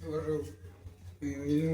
और ये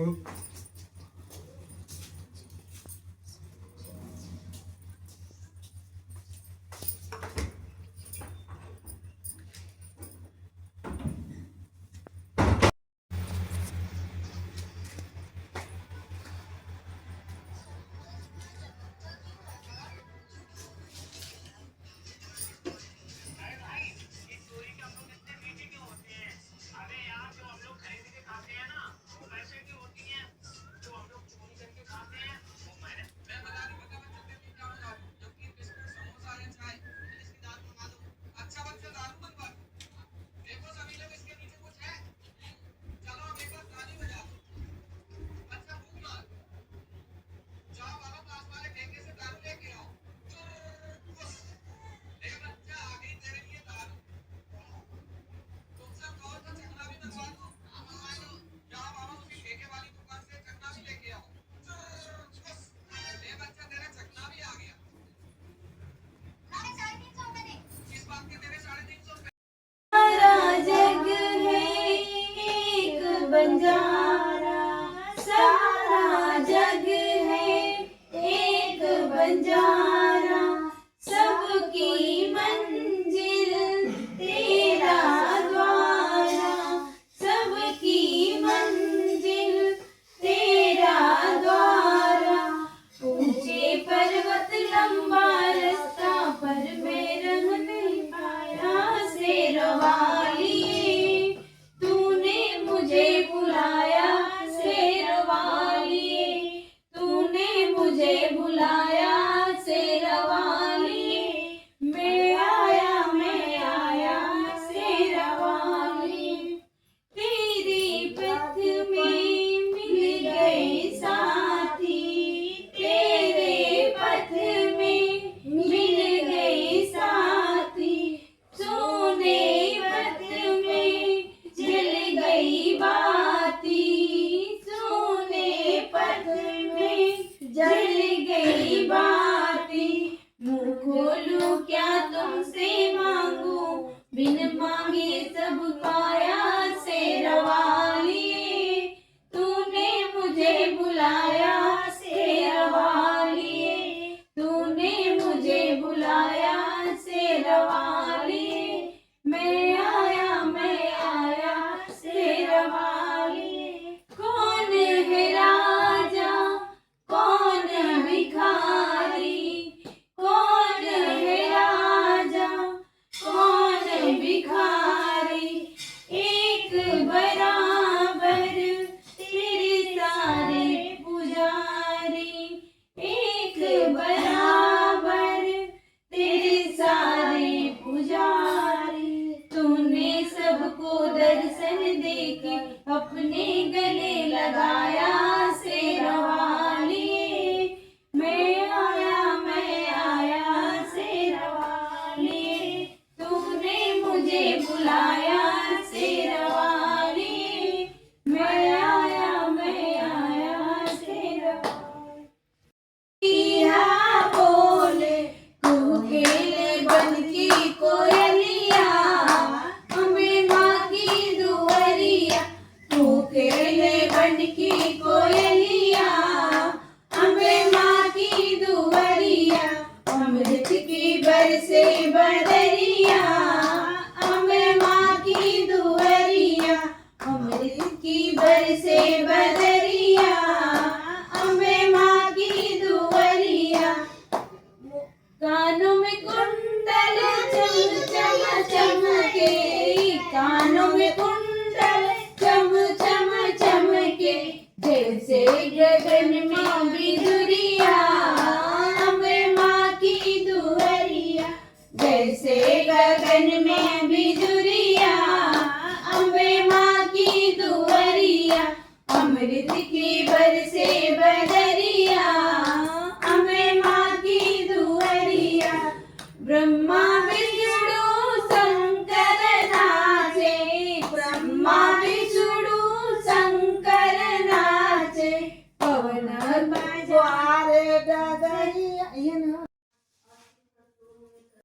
बंजारा सारा जग है एक बंजारा सबकी मंजिल तेरा द्वारा सबकी मंजिल तेरा द्वारा ऊंचे पर्वत लंबा रास्ता पर मैं रंग नहीं पाया शेरवाली तूने मुझे बुलाया शेरवाली तूने मुझे बुलाया शेरवाली मैं आया शेरवाली तेरी पथ में मिल गए साथी तेरे पथ में मिल गए साथी सोने पथ में जल गई बाती सोने पथ में जल गई बाती मुँह खोलूं क्या तुमसे मांगू बिन मांगे सब पाया शेरवाली तूने मुझे बुलाया शेरवाली तूने मुझे बुलाया शेरवाली मैं आया शेरवाली कौन है राजा कौन भिखारी कौन है राजा कौन भिखारी एक बराबर तेरे सारे पुजारी एक बराबर तेरे सारे पुजारी तूने सबको दर्शन देके अपने गले लगाया शेरवाली मैं आया शेरवाली तूने मुझे बुलाया शेरवाली मैं आया शेरवाली या बोले कुकेले बन की कोयलिया हमें माँ की दुआरिया कुकेले बन की कोयलिया हमें माँ की दुआरिया अमृत की बरसे बदरिया हमें माँ की दुआरिया अमृत की बरसे बदरिया हमें माँ की दुआरिया कानों में कुंडल चम चम चमके कानों में कुंडल चम चम चमके जैसे गगन में बिजुरिया हमें माँ की दुआरिया जैसे गगन में बिजुरिया